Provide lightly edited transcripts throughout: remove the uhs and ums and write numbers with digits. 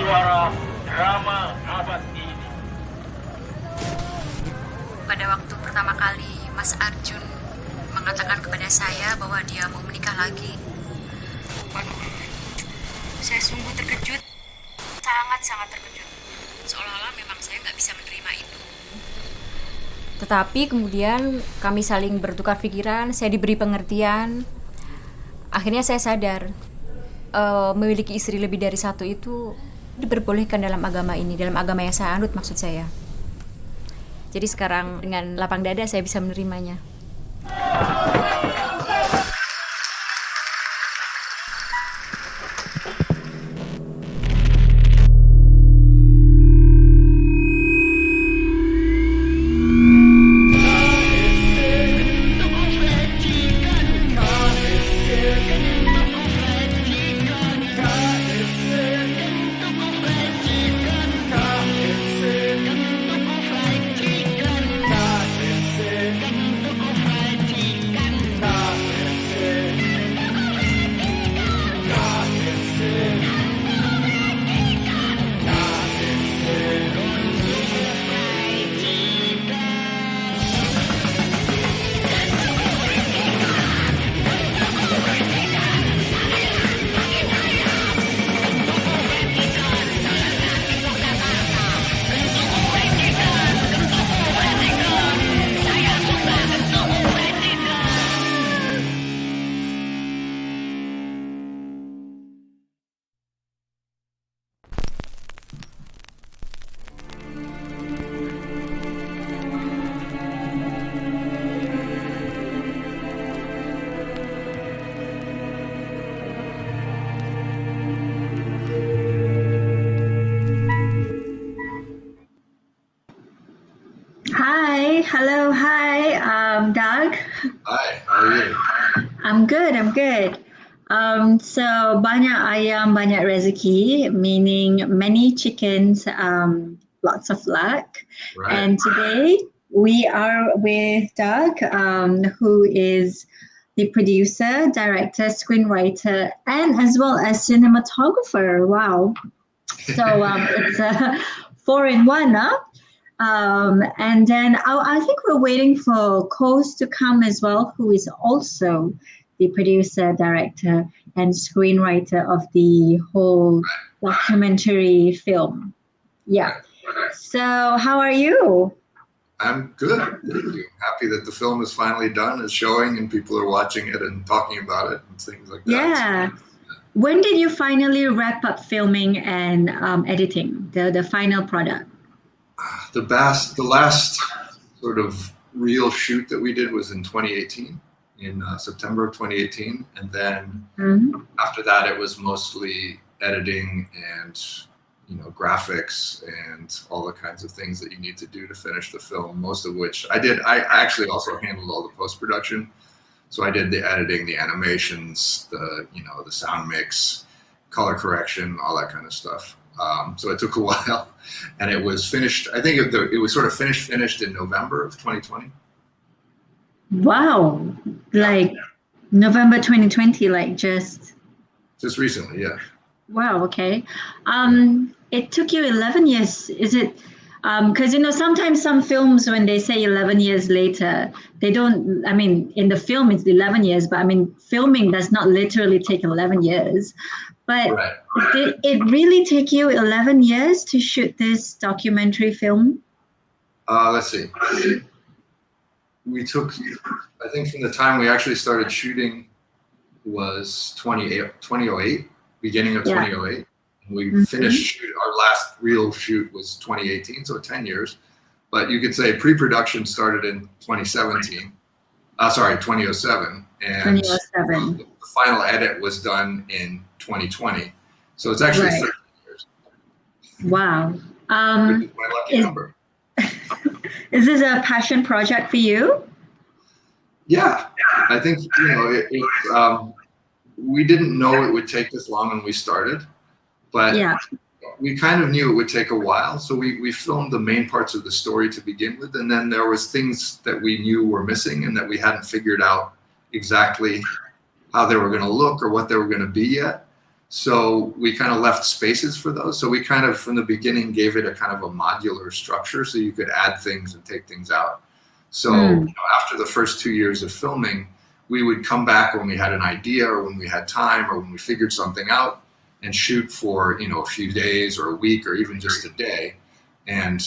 suara drama abad ini. Pada waktu pertama kali Mas Arjun mengatakan kepada saya bahwa dia mau menikah lagi, waduh, saya sungguh terkejut, sangat-sangat terkejut. Seolah-olah memang saya nggak bisa menerima itu. Tetapi kemudian kami saling bertukar pikiran, saya diberi pengertian. Akhirnya saya sadar, memiliki istri lebih dari satu itu diperbolehkan dalam agama ini, dalam agama yang saya anut maksud saya. Jadi sekarang dengan lapang dada saya bisa menerimanya. Hello, hi, Dag. Hi, how are you? I'm good. So banyak ayam, banyak rezeki, meaning many chickens, lots of luck. Right. And today we are with Dag, who is the producer, director, screenwriter, and as well as cinematographer. Wow. So it's a 4-in-1, huh? And then I think we're waiting for Coase to come as well, who is also the producer, director, and screenwriter of the whole documentary film. Yeah. So how are you? I'm good. Thank you. Happy that the film is finally done, is showing, and people are watching it and talking about it and things like that. Yeah. When did you finally wrap up filming and editing, the final product? The last sort of real shoot that we did was in 2018, in September of 2018. And then after that, it was mostly editing and, graphics and all the kinds of things that you need to do to finish the film, most of which I did. I actually also handled all the post-production. So I did the editing, the animations, the sound mix, color correction, all that kind of stuff. So it took a while, and it was finished. I think it was sort of finished in November of 2020. Wow, like November 2020, like just recently, yeah. Wow. Okay. It took you 11 years. Is it? Because sometimes some films, when they say 11 years later, they don't. I mean, in the film it's 11 years, but I mean, filming does not literally take 11 years. But right. Did it really take you 11 years to shoot this documentary film? Let's see. We took, I think from the time we actually started shooting was 2008, beginning of 2008. And we finished, our last real shoot was 2018, so 10 years. But you could say pre-production started in 2007. And 2007. The final edit was done in 2020. So it's actually 13 years. Wow. Which is my lucky number. Is this a passion project for you? Yeah, I think, we didn't know it would take this long when we started, but we kind of knew it would take a while. So we filmed the main parts of the story to begin with. And then there was things that we knew were missing and that we hadn't figured out exactly how they were going to look or what they were going to be yet. So we kind of left spaces for those. So we kind of, from the beginning, gave it a kind of a modular structure so you could add things and take things out. So after the first 2 years of filming, we would come back when we had an idea or when we had time or when we figured something out and shoot for, a few days or a week or even just a day and,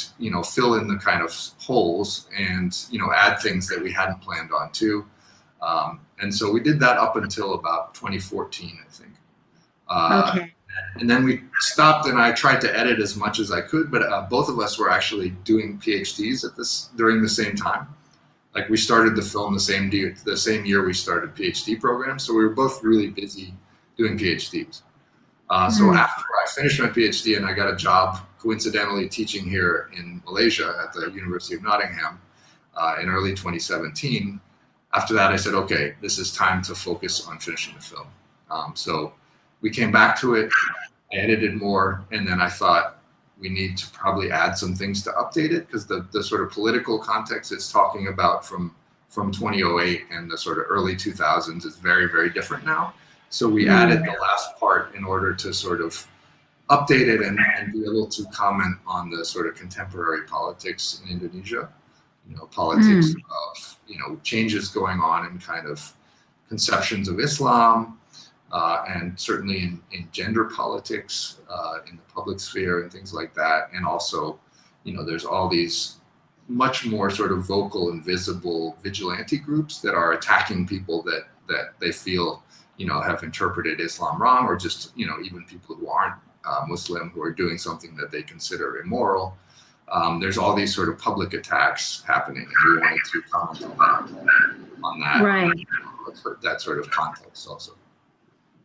fill in the kind of holes and, add things that we hadn't planned on too. And so we did that up until about 2014, I think. Okay. And then we stopped, and I tried to edit as much as I could, but both of us were actually doing PhDs during the same time. Like we started the film the same year we started PhD programs, so we were both really busy doing PhDs. So after I finished my PhD and I got a job, coincidentally teaching here in Malaysia at the University of Nottingham in early 2017. After that, I said, okay, this is time to focus on finishing the film. So we came back to it, I edited more, and then I thought we need to probably add some things to update it because the sort of political context it's talking about from 2008 and the sort of early 2000s is very, very different now. So we added the last part in order to sort of update it and be able to comment on the sort of contemporary politics in Indonesia, politics of, changes going on in kind of conceptions of Islam, and certainly in gender politics, in the public sphere and things like that. And also, there's all these much more sort of vocal and visible vigilante groups that are attacking people that they feel, have interpreted Islam wrong, or just, even people who aren't Muslim who are doing something that they consider immoral. There's all these sort of public attacks happening, and we wanted to comment on that, Right. That sort of context also.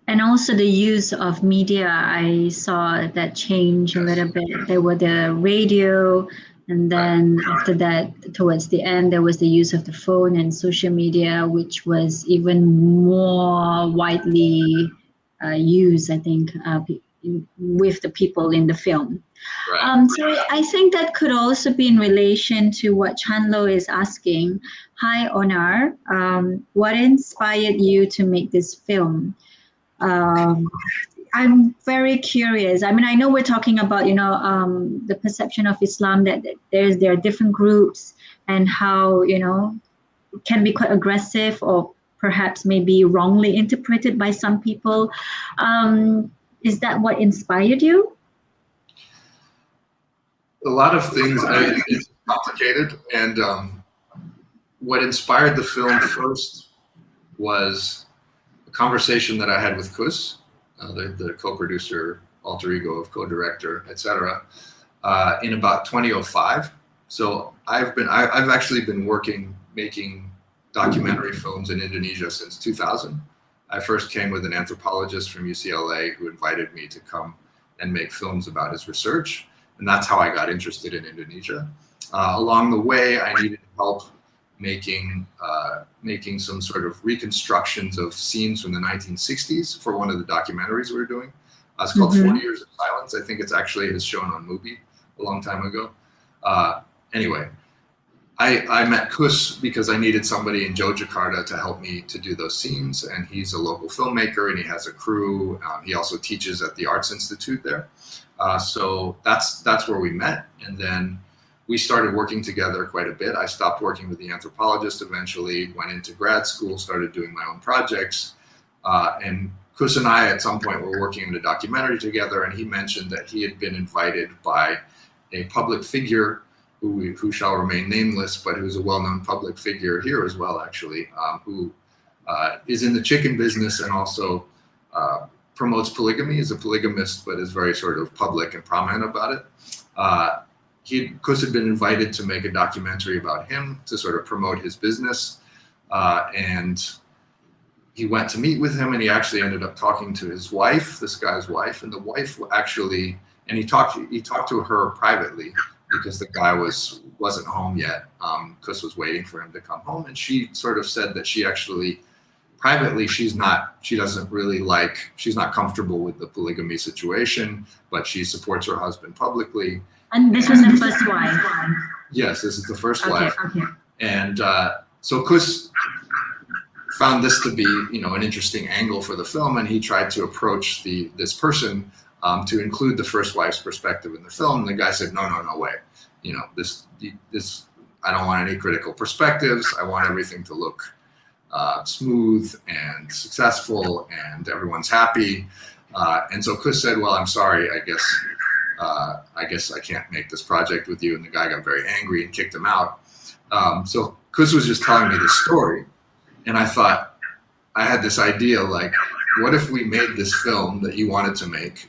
And also the use of media, I saw that change a little bit. There were the radio, and then after that, towards the end, there was the use of the phone and social media, which was even more widely used, I think, with the people in the film. Right. So I think that could also be in relation to what Chanlo is asking. Hi, Onar. What inspired you to make this film? I'm very curious. I mean, I know we're talking about, the perception of Islam that there are different groups and how, it can be quite aggressive or perhaps maybe wrongly interpreted by some people. Is that what inspired you? A lot of things, it's complicated. And what inspired the film first was a conversation that I had with Kus, the co-producer, alter ego of co-director, etc., in about 2005. So I've actually been making documentary films in Indonesia since 2000. I first came with an anthropologist from UCLA who invited me to come and make films about his research, and that's how I got interested in Indonesia. Along the way, I needed help making some sort of reconstructions of scenes from the 1960s for one of the documentaries we were doing. It's called 40 Years of Silence. I think it's shown on Mubi a long time ago. Anyway, I met Kus because I needed somebody in Yogyakarta to help me to do those scenes, and he's a local filmmaker and he has a crew. He also teaches at the Arts Institute there. So that's where we met, and then we started working together quite a bit. I stopped working with the anthropologist eventually, went into grad school, started doing my own projects. And Kus and I at some point were working on a documentary together, and he mentioned that he had been invited by a public figure who shall remain nameless, but who's a well-known public figure here as well, actually, who is in the chicken business and also promotes polygamy. He's a polygamist, but is very sort of public and prominent about it. Kus had been invited to make a documentary about him to sort of promote his business, and he went to meet with him, and he actually ended up talking to his wife, this guy's wife, and the wife actually, and he talked to her privately because the guy wasn't home yet. Kus was waiting for him to come home, and she sort of said that she actually privately she's not comfortable with the polygamy situation, but she supports her husband publicly. And this was the first wife. Yes, this is the first wife. Okay. And so Kus found this to be, an interesting angle for the film, and he tried to approach this person to include the first wife's perspective in the film. And the guy said, no way. This I don't want any critical perspectives. I want everything to look smooth and successful, and everyone's happy. And so Kus said, well, I'm sorry, I guess I can't make this project with you. And the guy got very angry and kicked him out. So Kus was just telling me this story. And I thought, I had this idea, like, what if we made this film that you wanted to make?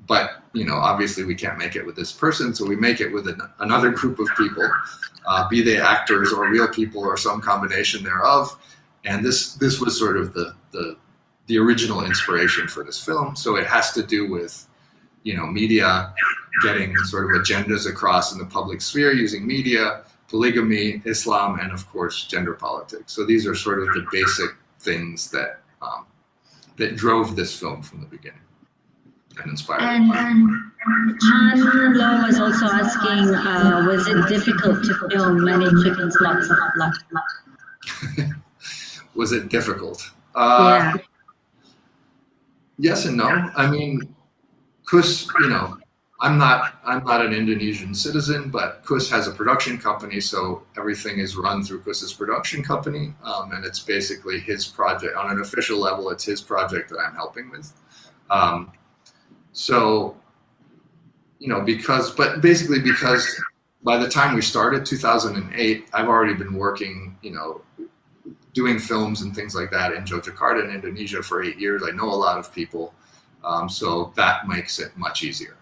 But, obviously we can't make it with this person. So we make it with another group of people, be they actors or real people or some combination thereof. And this was sort of the original inspiration for this film. So it has to do with, media, getting sort of agendas across in the public sphere using media, polygamy, Islam, and of course, gender politics. So these are sort of the basic things that drove this film from the beginning and inspired it. And Han Lo was also asking, was it difficult to film many chickens, lots of luck? Was it difficult? Yeah. Yes and no. I mean, Kus, I'm not an Indonesian citizen, but Kus has a production company, so everything is run through Kus's production company, and it's basically his project. On an official level, it's his project that I'm helping with. So, because by the time we started, 2008, I've already been working, doing films and things like that in Yogyakarta in Indonesia for 8 years. I know a lot of people, so that makes it much easier.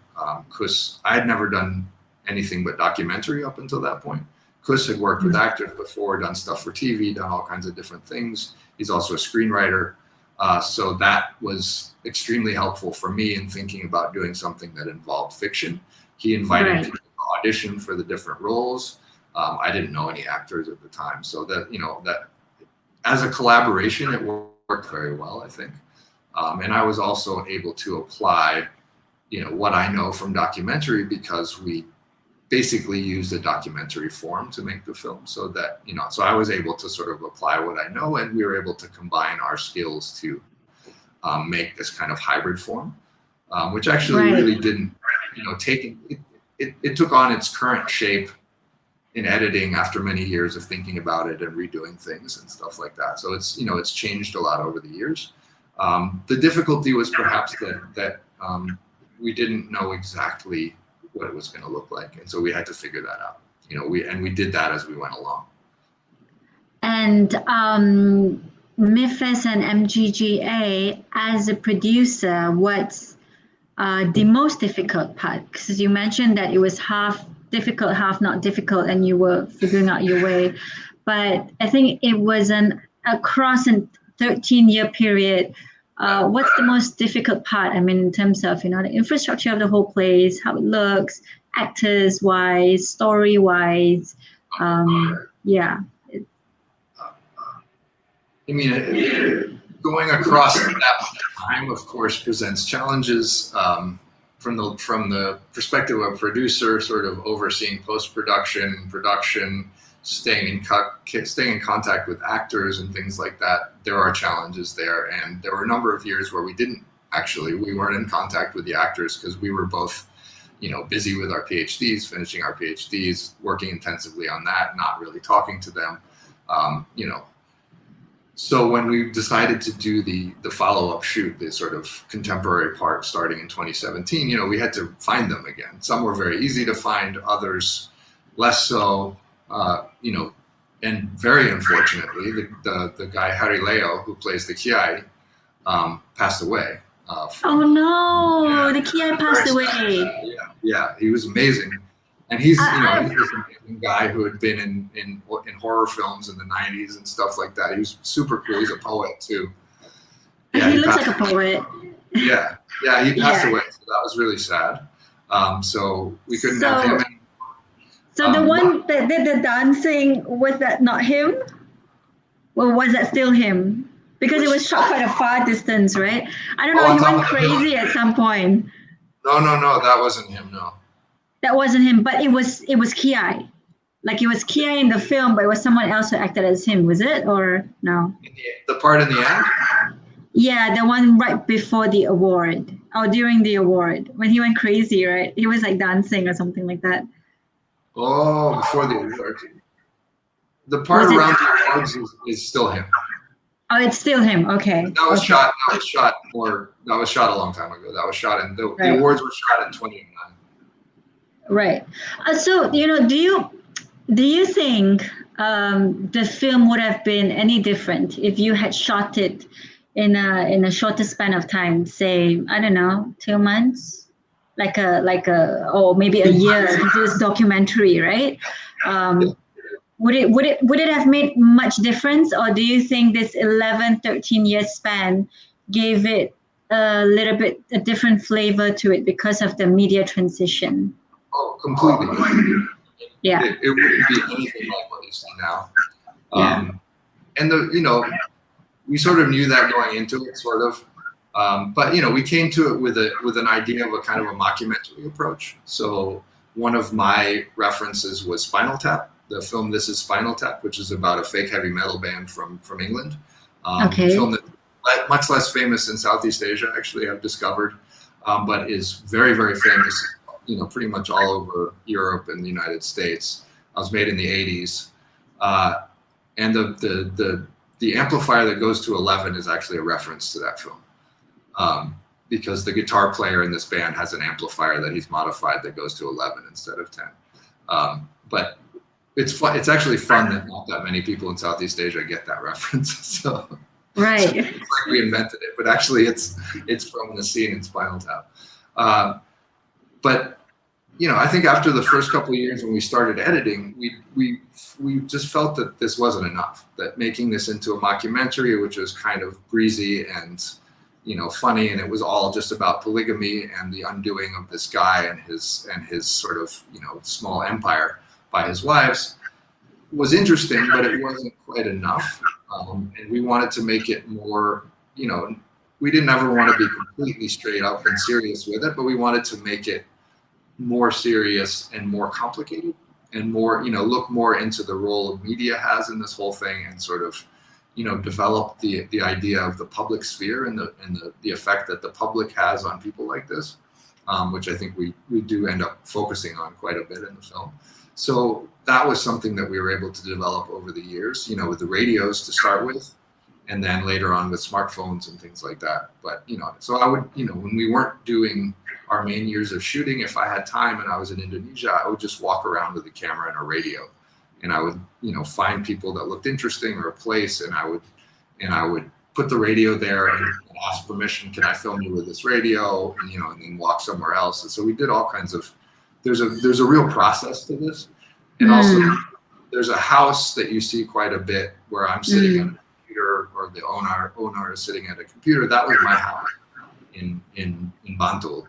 Kus, I had never done anything but documentary up until that point. Kus had worked with actors before, done stuff for TV, done all kinds of different things. He's also a screenwriter. So that was extremely helpful for me in thinking about doing something that involved fiction. He invited me to audition for the different roles. I didn't know any actors at the time. So that as a collaboration, it worked very well, I think. And I was also able to apply what I know from documentary, because we basically used a documentary form to make the film, so that, so I was able to sort of apply what I know, and we were able to combine our skills to make this kind of hybrid form, which actually really didn't, it took on its current shape in editing after many years of thinking about it and redoing things and stuff like that. So it's, it's changed a lot over the years. The difficulty was perhaps that we didn't know exactly what it was going to look like, and so we had to figure that out. We did that as we went along. And MIFFest and MGGA, as a producer, what's the most difficult part? Because you mentioned that it was half difficult, half not difficult, and you were figuring out your way. But I think it was across a 13-year period. What's the most difficult part? I mean, in terms of, the infrastructure of the whole place, how it looks, actors-wise, story-wise, yeah. I mean, going across that much time, of course, presents challenges from the perspective of a producer, sort of overseeing post-production, production, staying in contact with actors and things like that. There are challenges there, and there were a number of years where we weren't in contact with the actors, because we were both, busy with our PhDs, finishing our PhDs, working intensively on that, not really talking to them, So when we decided to do the follow-up shoot, the sort of contemporary part starting in 2017, we had to find them again. Some were very easy to find, others less so. And very unfortunately, the guy Harry Leo, who plays the Kiai, passed away. Oh no, the Kiai passed away. Yeah, he was amazing, and he's he's this amazing guy who had been in horror films in the 90s and stuff like that. He was super cool. He's a poet too. Yeah, he looks like a poet. Yeah, he passed away, so that was really sad. So we couldn't have him. So the one that did the dancing, was that not him? Or was that still him? Because it was shot quite a far distance, right? I don't know, he went crazy at some point. No, that wasn't him, no. That wasn't him, but it was Kiai. Like it was Kia in the film, but it was someone else who acted as him, was it? Or no? The part in the end? Yeah, the one right before the award or during the award when he went crazy, right? He was like dancing or something like that. Oh, before the award. The part Was it? around the awards is still him. Oh, it's still him. Okay. That was Okay. shot. That was shot a long time ago. That was shot in the Right. awards were shot in 2009. Right. So do you think the film would have been any different if you had shot it in a shorter span of time, say, I don't know, 2 months, or maybe a year, because it was documentary, right? Would it have made much difference, or do you think this 11, 13 year span gave it a different flavor to it because of the media transition? Oh, completely. Yeah. It wouldn't be anything like what you see now. Yeah. And we sort of knew that going into it, sort of. But we came to it with an idea of a kind of a mockumentary approach. So one of my references was Spinal Tap, the film This Is Spinal Tap, which is about a fake heavy metal band from England. Okay. A film that much less famous in Southeast Asia, actually, I've discovered, but is very, very famous, pretty much all over Europe and the United States. It was made in the 80s. And the amplifier that goes to 11 is actually a reference to that film. Because the guitar player in this band has an amplifier that he's modified that goes to 11 instead of 10. But it's fun. It's actually fun that not that many people in Southeast Asia get that reference. So right, so it's like we invented it, but actually it's from the scene in Spinal Tap. But I think after the first couple of years when we started editing, we just felt that this wasn't enough. That making this into a mockumentary, which was kind of breezy and funny, and it was all just about polygamy and the undoing of this guy and his sort of small empire by his wives, was interesting, but it wasn't quite enough. And we wanted to make it more, we didn't ever want to be completely straight up and serious with it, but we wanted to make it more serious and more complicated and more, look more into the role media has in this whole thing and sort of, develop the idea of the public sphere and the effect that the public has on people like this, which I think we do end up focusing on quite a bit in the film. So that was something that we were able to develop over the years, with the radios to start with, and then later on with smartphones and things like that. But, so I would, when we weren't doing our main years of shooting, if I had time and I was in Indonesia, I would just walk around with a camera and a radio. And I would, find people that looked interesting or a place, and I would put the radio there and ask permission, can I film you with this radio? And, and then walk somewhere else. And so we did all kinds of, there's a real process to this. And also there's a house that you see quite a bit where I'm sitting at a computer, or the owner is sitting at a computer. That was my house in Bantul,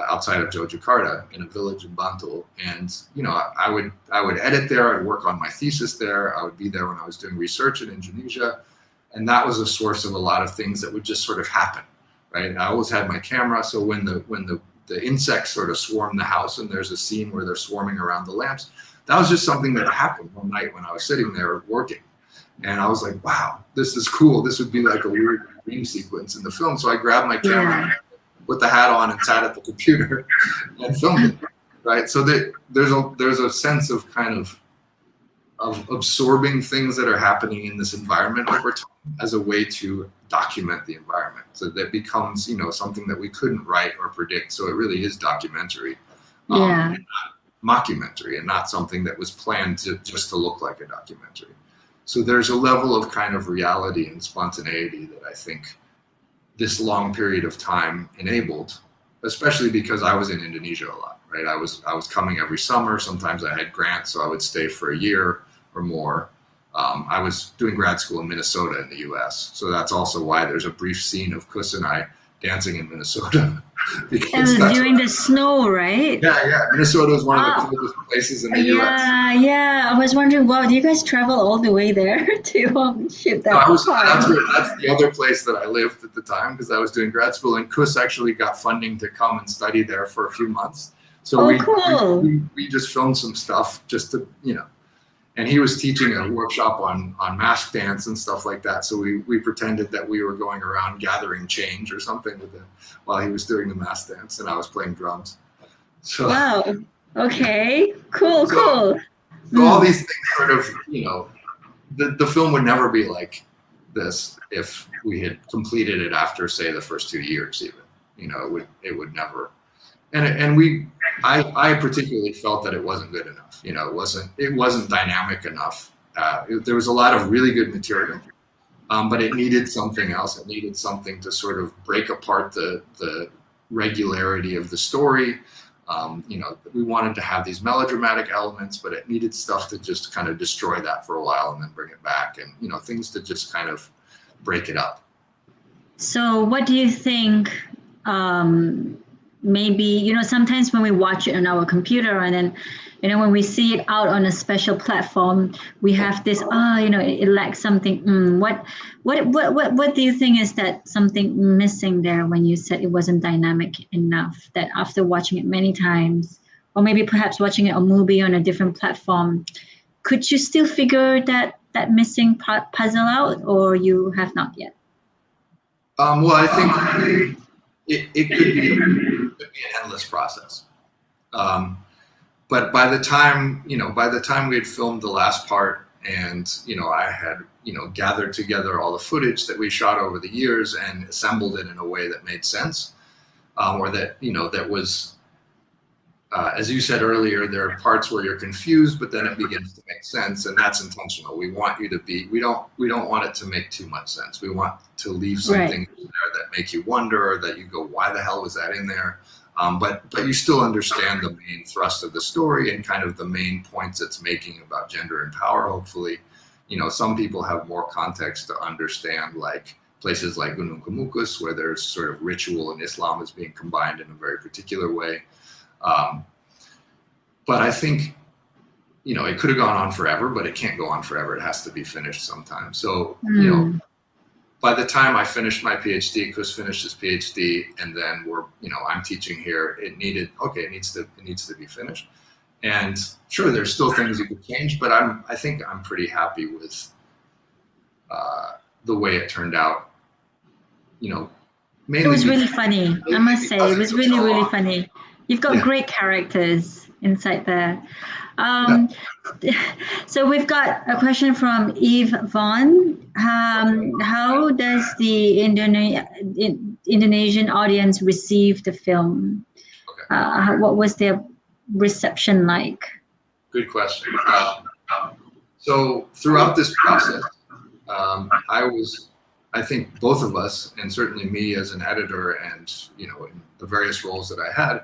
outside of Yogyakarta, in a village in Bantul. And I would edit there. I'd work on my thesis there. I would be there when I was doing research in Indonesia, and that was a source of a lot of things that would just sort of happen, right? And I always had my camera, so when the insects sort of swarm the house, and there's a scene where they're swarming around the lamps, that was just something that happened one night when I was sitting there working. And I was like, wow, this is cool. This would be like a weird dream sequence in the film. So I grabbed my camera, put the hat on, and sat at the computer and filmed it, right? So there's a sense of kind of absorbing things that are happening in this environment over time as a way to document the environment. So that becomes, something that we couldn't write or predict. So it really is documentary, and not mockumentary, and not something that was planned just to look like a documentary. So there's a level of kind of reality and spontaneity that I think this long period of time enabled, especially because I was in Indonesia a lot, right? I was coming every summer. Sometimes I had grants, so I would stay for a year or more. I was doing grad school in Minnesota in the US. So that's also why there's a brief scene of Kus and I dancing in Minnesota. Because during the snow, right? Yeah. Minnesota is one of the coolest places in the US. Yeah. I was wondering, wow, do you guys travel all the way there to shoot that? No, that's the other place that I lived at the time, because I was doing grad school, and Kus actually got funding to come and study there for a few months. So Oh, cool. we just filmed some stuff just to, and he was teaching a workshop on mask dance and stuff like that. So we pretended that we were going around gathering change or something with him while he was doing the mask dance, and I was playing drums. So, Wow. Okay. Cool. So all these things sort of, the film would never be like this if we had completed it after, say, the first 2 years even. It would never. And I particularly felt that it wasn't good enough. It wasn't dynamic enough. There was a lot of really good material, but it needed something else. It needed something to sort of break apart the regularity of the story. We wanted to have these melodramatic elements, but it needed stuff to just kind of destroy that for a while and then bring it back, and things to just kind of break it up. So what do you think? Maybe, sometimes when we watch it on our computer and then, when we see it out on a special platform, we have this, it lacks something. What do you think is that something missing there when you said it wasn't dynamic enough, that after watching it many times, or maybe perhaps watching it a movie on a different platform, could you still figure that missing puzzle out, or you have not yet? Well, I think it could be an endless process. But by the time we had filmed the last part, and I had gathered together all the footage that we shot over the years and assembled it in a way that made sense, or that that was, as you said earlier, there are parts where you're confused, but then it begins to make sense, and that's intentional. We want you to be. We don't want it to make too much sense. We want to leave something there that make you wonder, or that you go, why the hell was that in there? But you still understand the main thrust of the story and kind of the main points it's making about gender and power. Hopefully, some people have more context to understand, like places like Gunung Kemukus, where there's sort of ritual and Islam is being combined in a very particular way. But I think, it could have gone on forever, but it can't go on forever. It has to be finished sometime. So, by the time I finished my PhD, Chris finished his PhD, and then I'm teaching here. It needs to be finished. And sure, there's still things you could change, but I think I'm pretty happy with the way it turned out. Mainly it was really funny. I must say, it was really, really funny. You've got great characters inside there. So we've got a question from Eve Vaughn. How does the Indonesian audience receive the film? What was their reception like? Good question. So throughout this process, I think both of us, and certainly me as an editor and, in the various roles that I had,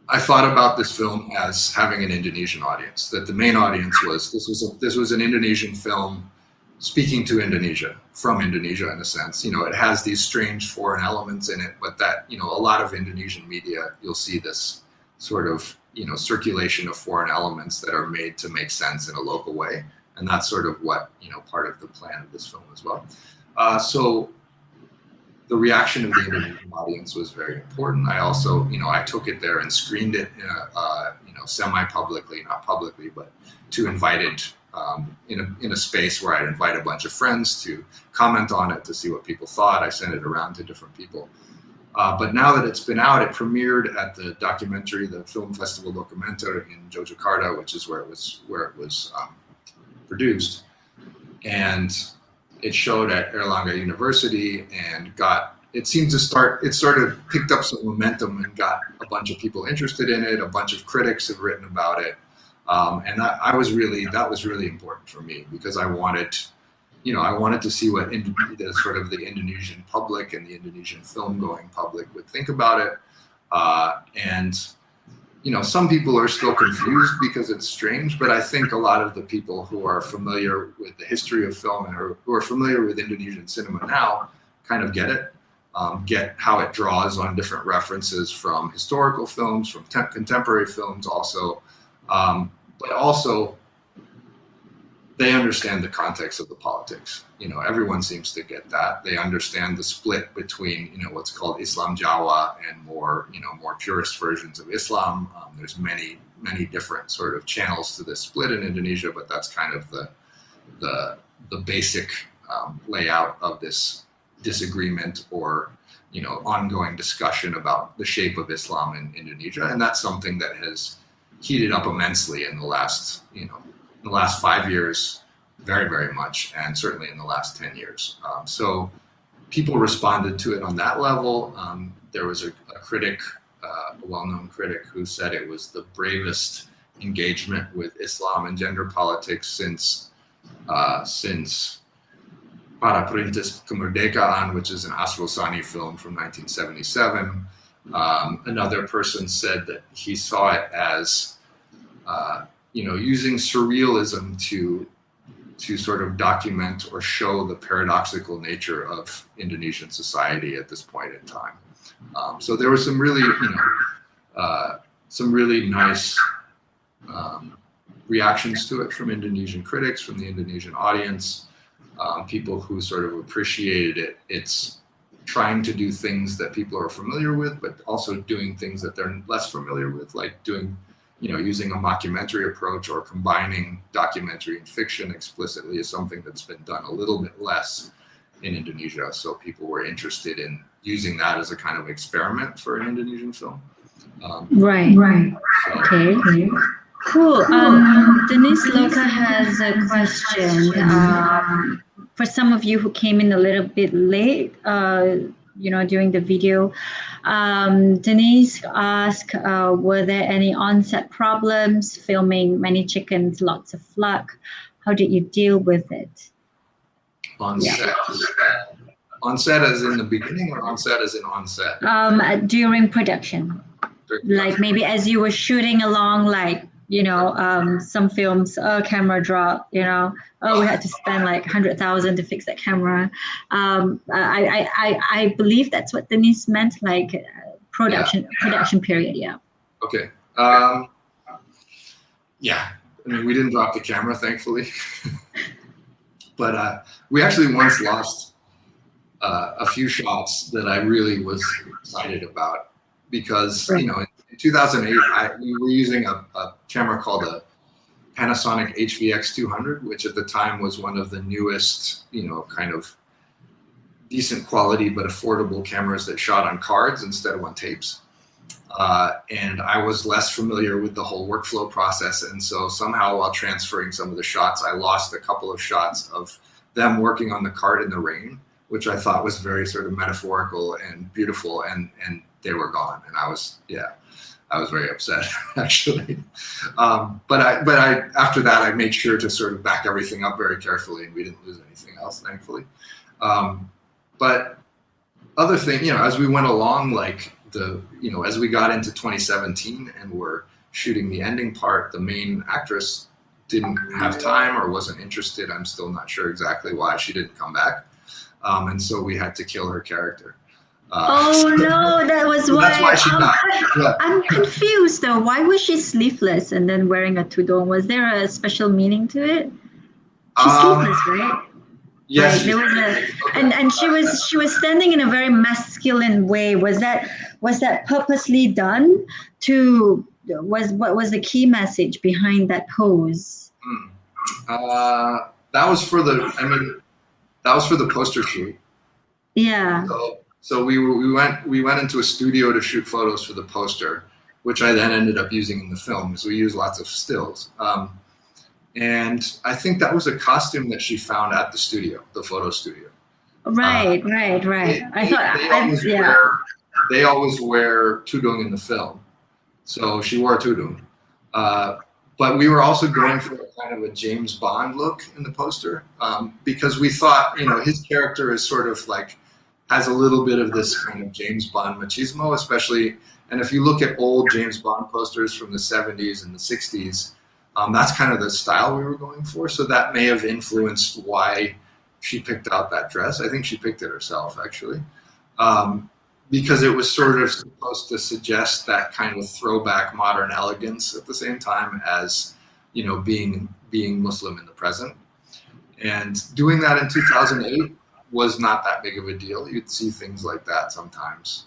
I thought about this film as having an Indonesian audience, that the main audience this was an Indonesian film speaking to Indonesia, from Indonesia in a sense. It has these strange foreign elements in it, but that, a lot of Indonesian media, you'll see this sort of, circulation of foreign elements that are made to make sense in a local way. And that's sort of what, part of the plan of this film as well. So the reaction of the Indonesian audience was very important. I also, I took it there and screened it, semi-publicly, not publicly, but to invite it in a space where I'd invite a bunch of friends to comment on it, to see what people thought. I sent it around to different people. But now that it's been out, it premiered at the Film Festival Documenter in Yogyakarta, which is where it was produced, and it showed at Erlangga University and it sort of picked up some momentum and got a bunch of people interested in it. A bunch of critics have written about it. And that was really important for me, because I wanted to see what the Indonesian public and the Indonesian film going public would think about it. And some people are still confused because it's strange, but I think a lot of the people who are familiar with the history of film and who are familiar with Indonesian cinema now kind of get it, get how it draws on different references from historical films, from contemporary films also, but also they understand the context of the politics. You know, everyone seems to get that. They understand the split between, you know, what's called Islam Jawa and more, you know, more purist versions of Islam. There's many different sort of channels to this split in Indonesia, but that's kind of the basic layout of this disagreement or, you know, ongoing discussion about the shape of Islam in Indonesia. And that's something that has heated up immensely in the last, you know, in the last 5 years, very, very much, and certainly in the last 10 years. So people responded to it on that level. There was a critic, a well-known critic, who said it was the bravest engagement with Islam and gender politics since Para Perintis Kemerdekaan, which is an Asrul Sani film from 1977. Another person said that he saw it as, you know, using surrealism to sort of document or show the paradoxical nature of Indonesian society at this point in time. So there were some really, you know, some really nice reactions to it from Indonesian critics, from the Indonesian audience, people who sort of appreciated it. It's trying to do things that people are familiar with, but also doing things that they're less familiar with, like doing, you know, using a mockumentary approach or combining documentary and fiction explicitly is something that's been done a little bit less in Indonesia. So people were interested in using that as a kind of experiment for an Indonesian film. Right. So, Okay. Cool. Denise Loka has a question. For some of you who came in a little bit late, you know, during the video, Denise asked, were there any on-set problems, filming many chickens, lots of luck? How did you deal with it? on set. On set as in the beginning, or on set as in on set? During production. Like maybe as you were shooting along, like, you know, some films, camera drop, you know, we had to spend like 100,000 to fix that camera. I believe that's what Denise meant, like production period. Yeah. Okay. Yeah. I mean, we didn't drop the camera, thankfully, but we actually once lost a few shots that I really was excited about because, you know, in 2008, we were using a camera called a Panasonic HVX 200, which at the time was one of the newest, you know, kind of decent quality but affordable cameras that shot on cards instead of on tapes. And I was less familiar with the whole workflow process. And so somehow while transferring some of the shots, I lost a couple of shots of them working on the card in the rain, which I thought was very sort of metaphorical and beautiful. And they were gone. And I was very upset, actually. But I after that, I made sure to sort of back everything up very carefully, and we didn't lose anything else, thankfully. But other thing, you know, as we went along, like you know, as we got into 2017 and were shooting the ending part, the main actress didn't have time or wasn't interested. I'm still not sure exactly why she didn't come back. And so we had to kill her character. No, that was why. That's why she died. Yeah. I'm confused though. Why was she sleeveless and then wearing a tudung? Was there a special meaning to it? She's sleeveless, right? Yes. Right. There was and she was standing in a very masculine way. Was that purposely done to? What was the key message behind that pose? That was for the poster shoot. Yeah. So we went into a studio to shoot photos for the poster, which I then ended up using in the film because we used lots of stills. And I think that was a costume that she found at the studio, the photo studio. Right. They always wear tudung in the film, so she wore a tudung. But we were also going for a kind of a James Bond look in the poster because we thought, you know, his character is sort of like has a little bit of this kind of James Bond machismo, especially. And if you look at old James Bond posters from the 70s and the 60s, that's kind of the style we were going for. So that may have influenced why she picked out that dress. I think she picked it herself, actually, because it was sort of supposed to suggest that kind of throwback modern elegance at the same time as, you know, being Muslim in the present. And doing that in 2008 was not that big of a deal. You'd see things like that sometimes.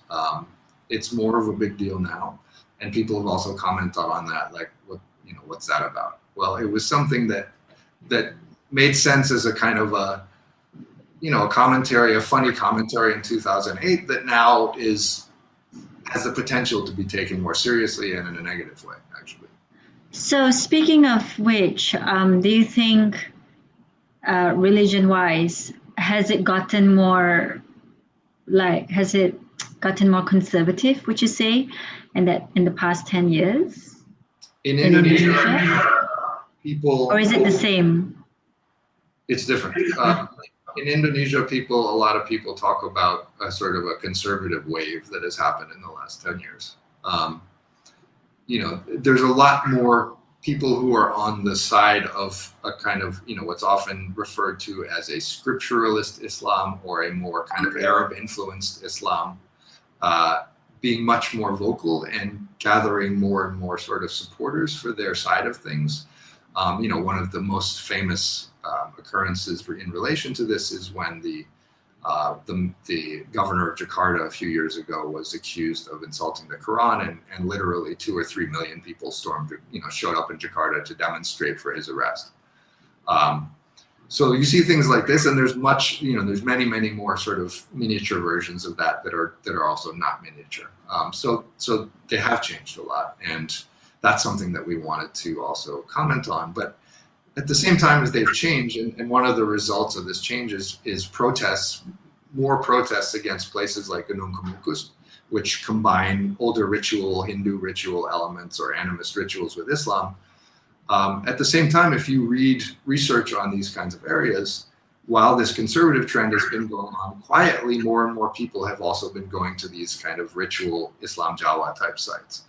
It's more of a big deal now. And people have also commented on that, like, what's that about? Well, it was something that made sense as a kind of a commentary, a funny commentary in 2008 that now has the potential to be taken more seriously and in a negative way, actually. So speaking of which, do you think, religion-wise, has it gotten more conservative, would you say, in the past 10 years? In Indonesia, people... Or is it the same? It's different. In Indonesia, a lot of people talk about a sort of a conservative wave that has happened in the last 10 years. There's a lot more people who are on the side of a kind of, what's often referred to as a scripturalist Islam, or a more kind of Arab-influenced Islam, being much more vocal and gathering more and more sort of supporters for their side of things. One of the most famous occurrences in relation to this is when the governor of Jakarta a few years ago was accused of insulting the Quran, and literally 2 or 3 million people showed up in Jakarta to demonstrate for his arrest. So you see things like this, and there's many, many more sort of miniature versions of that are also not miniature. So they have changed a lot, and that's something that we wanted to also comment on. But at the same time as they've changed, and one of the results of this change is more protests against places like Gunung Kemukus, which combine older Hindu ritual elements or animist rituals with Islam. At the same time, if you read research on these kinds of areas, while this conservative trend has been going on quietly, more and more people have also been going to these kind of ritual Islam Jawa type sites.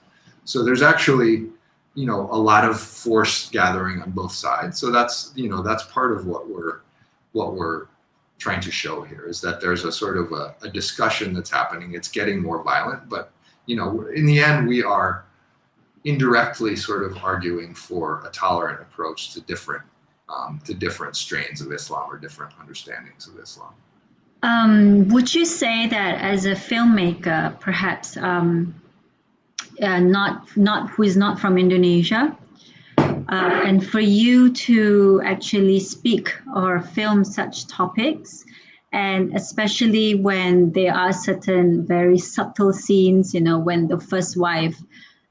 So there's actually, a lot of force gathering on both sides. So that's part of what we're trying to show here, is that there's a sort of a discussion that's happening. It's getting more violent, but in the end, we are indirectly sort of arguing for a tolerant approach to different strains of Islam or different understandings of Islam. Would you say that as a filmmaker, perhaps who is not from Indonesia, and for you to actually speak or film such topics, and especially when there are certain very subtle scenes, when the first wife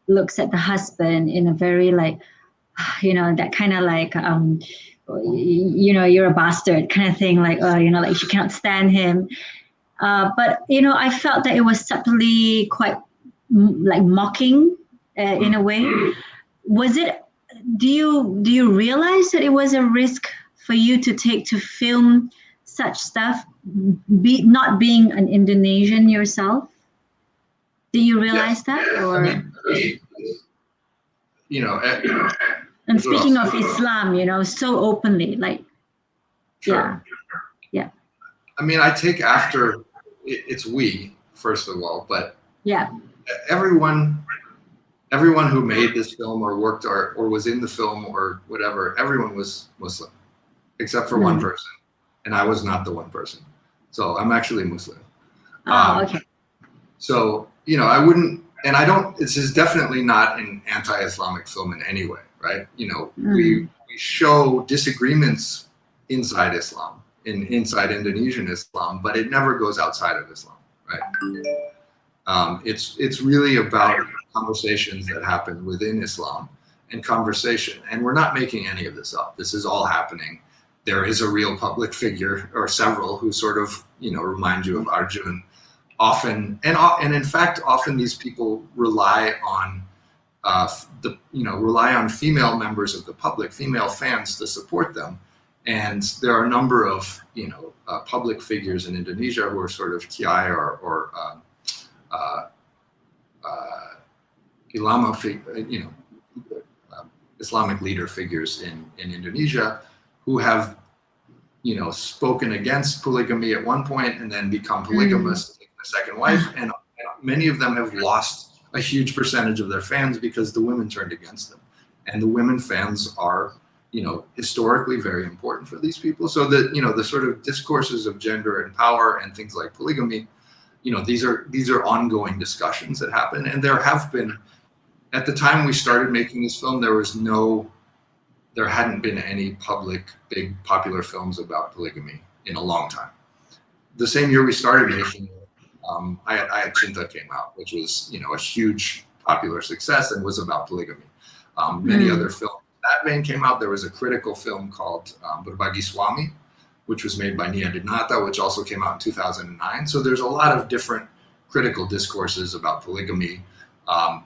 looks at the husband in a very that kind of like, you're a bastard kind of thing, like she cannot stand him. But, I felt that it was subtly quite like mocking in a way. Do you realize that it was a risk for you to take to film such stuff, not being an Indonesian yourself? Do you realize that? Or and speaking of Islam, so openly, like, sure. Yeah. I mean, I take after it's we, first of all, but yeah, everyone who made this film or worked or was in the film or whatever, everyone was Muslim, except for one person, and I was not the one person. So I'm actually Muslim. Okay. So, I wouldn't, and I don't, this is definitely not an anti-Islamic film in any way, right? We show disagreements inside Islam, inside Indonesian Islam, but it never goes outside of Islam, right? It's really about conversations that happen within Islam and conversation. And we're not making any of this up. This is all happening. There is a real public figure, or several, who sort of, remind you of Arjun. Often, and in fact, often these people rely on female members of the public, female fans, to support them. And there are a number of public figures in Indonesia who are sort of kiai or Islamic leader figures in Indonesia who have spoken against polygamy at one point and then become polygamous, taking a second wife, and many of them have lost a huge percentage of their fans because the women turned against them, and the women fans are historically very important for these people. So that, the sort of discourses of gender and power and things like polygamy, these are ongoing discussions that happen. And there have been, at the time we started making this film, there hadn't been any public, big, popular films about polygamy in a long time. The same year we started making it, Ayat Cinta came out, which was, a huge popular success and was about polygamy. Many other films in that vein came out. There was a critical film called Berbagi Suami, which was made by Nia Dinata, which also came out in 2009. So there's a lot of different critical discourses about polygamy.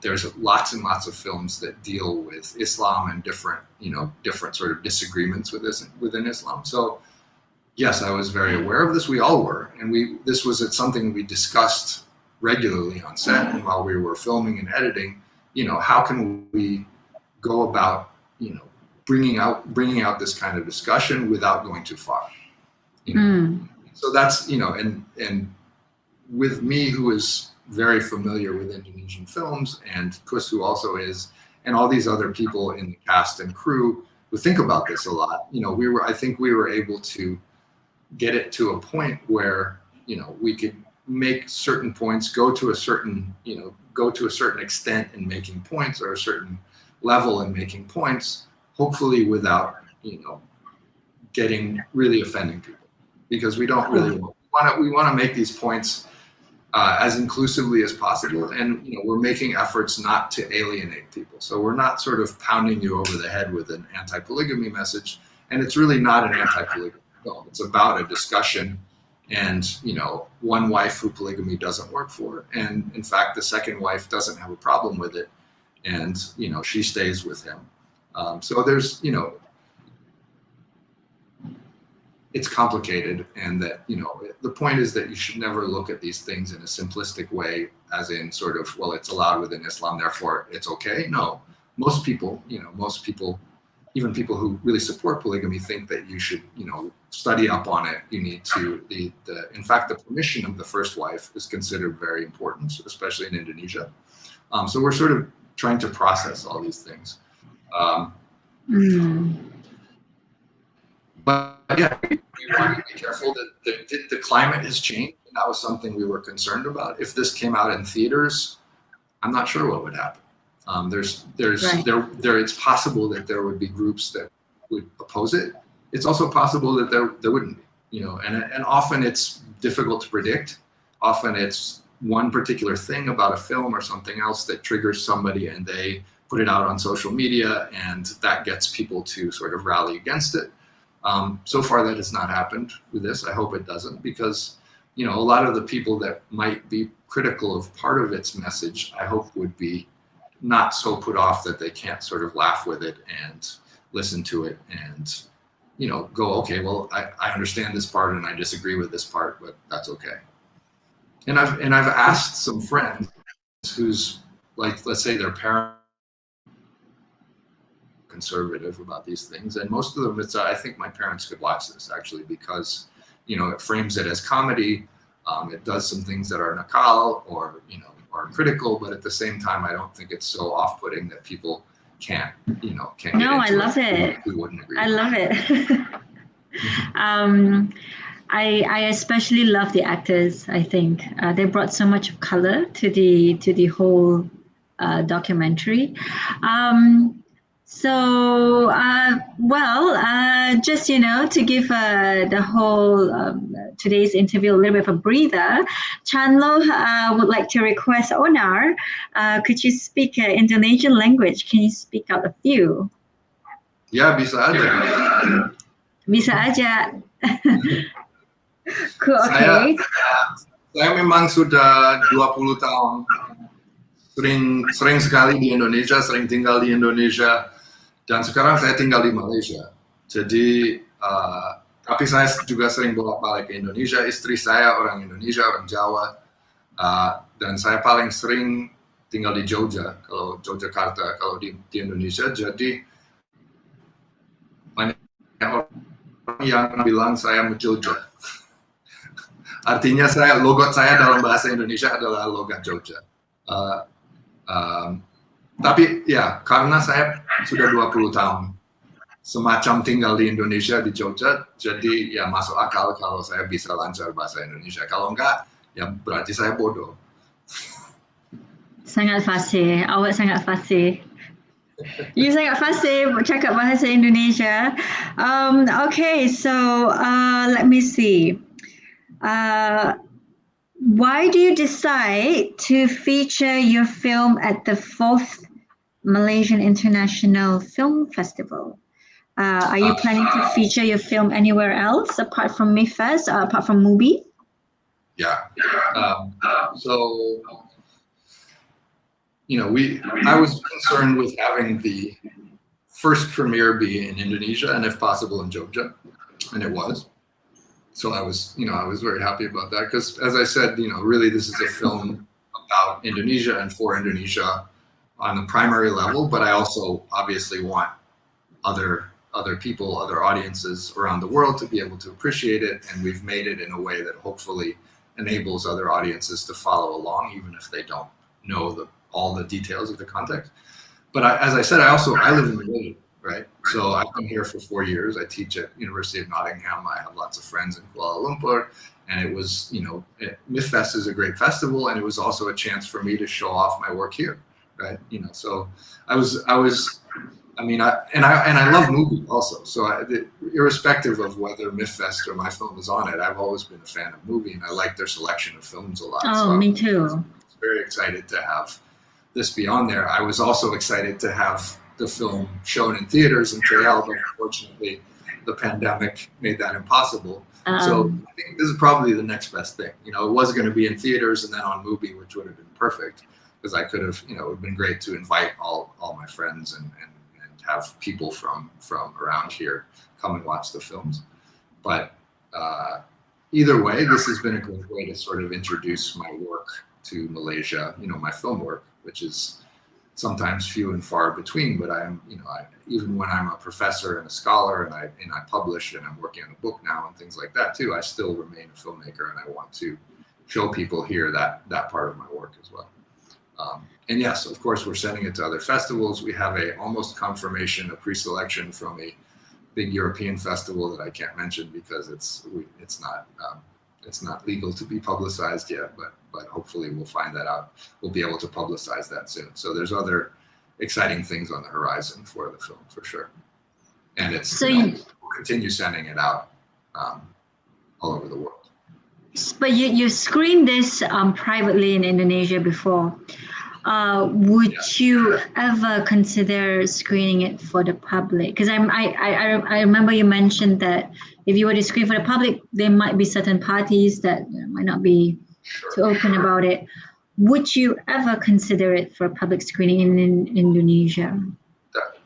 There's lots and lots of films that deal with Islam and different sort of disagreements within Islam. So yes, I was very aware of this. We all were, and this was something we discussed regularly on set and while we were filming and editing. How can we go about bringing out this kind of discussion without going too far? So that's and with me, who is very familiar with Indonesian films, and Kus, who also is, and all these other people in the cast and crew who think about this a lot. I think we were able to get it to a point where we could make certain points, go to a certain extent in making points, or a certain level in making points, hopefully without really offending people, because we don't really we want to make these points as inclusively as possible, and we're making efforts not to alienate people. So we're not sort of pounding you over the head with an anti-polygamy message, and it's really not an anti-polygamy film. It's about a discussion, and one wife who polygamy doesn't work for, and in fact the second wife doesn't have a problem with it, and she stays with him. So there's it's complicated, and that the point is that you should never look at these things in a simplistic way, as in sort of, well, it's allowed within Islam, therefore it's okay. No, most people, even people who really support polygamy, think that you should study up on it. You need to in fact, the permission of the first wife is considered very important, especially in Indonesia. So we're sort of trying to process all these things. But yeah, we want to be careful that the climate has changed, and that was something we were concerned about. If this came out in theaters, I'm not sure what would happen. It's possible that there would be groups that would oppose it. It's also possible that there wouldn't be, and often it's difficult to predict. Often it's one particular thing about a film or something else that triggers somebody, and they put it out on social media, and that gets people to sort of rally against it. So far that has not happened with this. I hope it doesn't, because a lot of the people that might be critical of part of its message, I hope would be not so put off that they can't sort of laugh with it and listen to it and go, okay, well, I understand this part and I disagree with this part, but that's okay. And I've asked some friends who's, like, let's say their parents conservative about these things, and most of them, I think my parents could watch this actually, because it frames it as comedy. It does some things that are nakal or critical, but at the same time I don't think it's so off-putting that people can't get into I love it. We wouldn't agree. I love it. I especially love the actors. I think they brought so much color to the whole documentary. Just to give the whole today's interview a little bit of a breather, Chanlo would like to request Onar, could you speak Indonesian language? Can you speak out a few? Ya, bisa aja. Bisa aja. Cool, okay. Saya memang sudah 20 tahun sering sekali di Indonesia, sering tinggal di Indonesia, dan sekarang saya tinggal di Malaysia. Jadi, tapi saya juga sering bolak-balik ke Indonesia. Istri saya orang Indonesia, orang Jawa, dan saya paling sering tinggal di Jogja, kalau Yogyakarta, kalau di Indonesia. Jadi banyak orang yang bilang saya menjogja. Artinya logat saya dalam bahasa Indonesia adalah logat Jogja. Tapi ya, karena saya sudah 20 tahun semacam tinggal di Indonesia di Jogja, jadi ya masuk akal kalau saya bisa lancar bahasa Indonesia. Kalau enggak, ya berarti saya bodoh. Sangat fasih. Awak sangat fasih. You sangat fasih cakap bahasa Indonesia. Okay, so let me see. Why do you decide to feature your film at the 4th Malaysian International Film Festival? Are you planning to feature your film anywhere else apart from MIFFest, apart from movie? Yeah. So, I was concerned with having the first premiere be in Indonesia and if possible in Jogja, and it was. So I was very happy about that because, as I said, really this is a film about Indonesia and for Indonesia on the primary level, but I also obviously want other people, other audiences around the world to be able to appreciate it, and we've made it in a way that hopefully enables other audiences to follow along, even if they don't know all the details of the context. But as I said, I live in Malaysia, right? So I've been here for 4 years. I teach at University of Nottingham. I have lots of friends in Kuala Lumpur, and it was, MIFFest is a great festival, and it was also a chance for me to show off my work here, right? So I love movies also. So irrespective of whether MIFFest or my film is on it, I've always been a fan of movie, and I like their selection of films a lot. Oh, so me too. I was very excited to have this be on there. I was also excited to have the film shown in theaters in KL, but unfortunately the pandemic made that impossible. So I think this is probably the next best thing. It was going to be in theaters and then on movie, which would have been perfect because I could have, it would have been great to invite all my friends and have people from around here come and watch the films. But either way, this has been a great way to sort of introduce my work to Malaysia, my film work, which is sometimes few and far between, but even when I'm a professor and a scholar and I publish and I'm working on a book now and things like that too, I still remain a filmmaker and I want to show people here that part of my work as well. And yes, of course, we're sending it to other festivals. We have a pre-selection from a big European festival that I can't mention because it's not legal to be publicized yet, but hopefully we'll find that out. We'll be able to publicize that soon. So there's other exciting things on the horizon for the film for sure. And we'll continue sending it out all over the world. But you screened this privately in Indonesia before. Would you ever consider screening it for the public? Because I remember you mentioned that if you were to screen for the public, there might be certain parties that might not be too open about it. Would you ever consider it for public screening in Indonesia?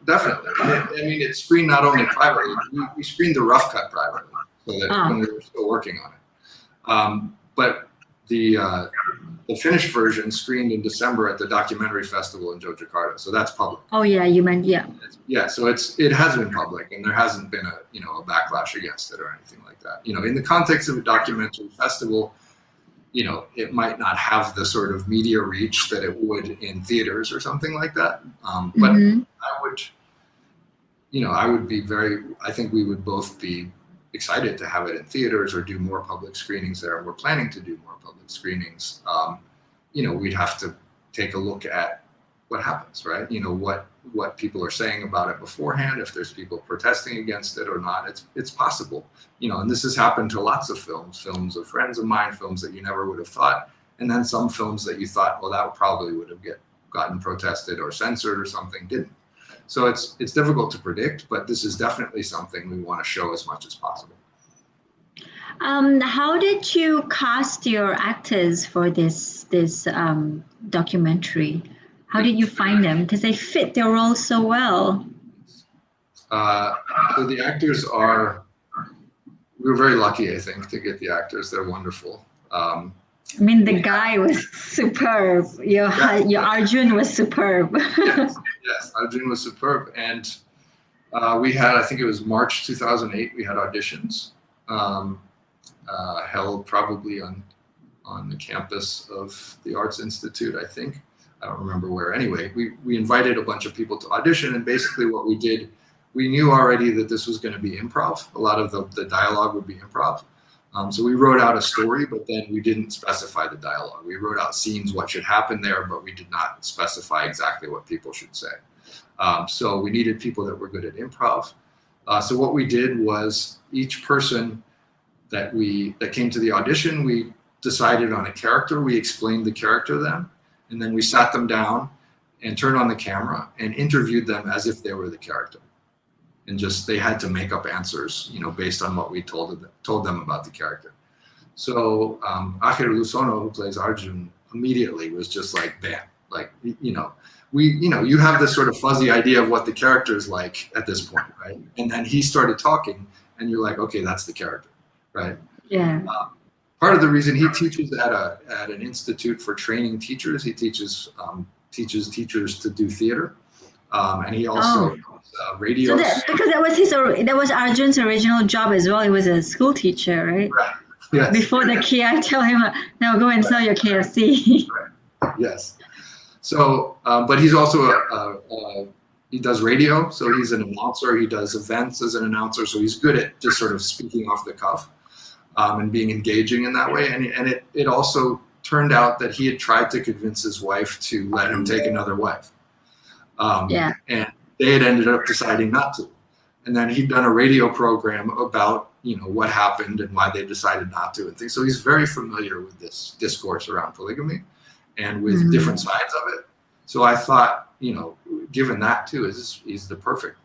Definitely. I mean, it's screened not only privately, we screened the rough cut privately, so that when we were still working on it. But the finished version screened in December at the documentary festival in Yogyakarta, so that's public. Oh yeah, you meant Yeah, so it has been public, and there hasn't been a backlash against it or anything like that. In the context of a documentary festival, it might not have the sort of media reach that it would in theaters or something like that. But I think we would both be excited to have it in theaters or do more public screenings there. We're planning to do more public screenings. We'd have to take a look at what happens, right? What people are saying about it beforehand, if there's people protesting against it or not. It's possible, and this has happened to lots of films of friends of mine, films that you never would have thought, and then some films that you thought, well, that probably would have gotten protested or censored or something, didn't. So it's difficult to predict, but this is definitely something we want to show as much as possible. How did you cast your actors for this documentary? How did you find them? Because they fit their roles so well. So the actors we were very lucky, I think, to get the actors. They're wonderful. The guy was superb. Your Arjun was superb. Yes, Arjun was superb. And we had, I think it was March 2008, we had auditions held probably on the campus of the Arts Institute, I think. I don't remember where. Anyway, we invited a bunch of people to audition, and basically what we did we knew already that this was going to be improv. A lot of the dialogue would be improv. So we wrote out a story, but then we didn't specify the dialogue. We wrote out scenes, what should happen there, but we did not specify exactly what people should say. So we needed people that were good at improv. So what we did was each person that came to the audition, we decided on a character. We explained the character to them, and then we sat them down and turned on the camera and interviewed them as if they were the character. And just they had to make up answers, based on what we told them about the character. So Akhir Lusono, who plays Arjun, immediately was just like, bam, like you have this sort of fuzzy idea of what the character is like at this point, right? And then he started talking, and you're like, okay, that's the character, right? Yeah. Part of the reason he teaches at an institute for training teachers, he teaches teachers to do theater, and he also radio. So because that was Arjun's original job as well. He was a school teacher, right? Right. Yes. Before the key, I tell him, "No, go and sell your KFC." Right. Yes. So, but he's also he does radio, so he's an announcer. He does events as an announcer, so he's good at just sort of speaking off the cuff and being engaging in that way. And it also turned out that he had tried to convince his wife to let him take another wife. And they had ended up deciding not to. And then he'd done a radio program about, what happened and why they decided not to and things. So he's very familiar with this discourse around polygamy and with different sides of it. So I thought, given that too, he's the perfect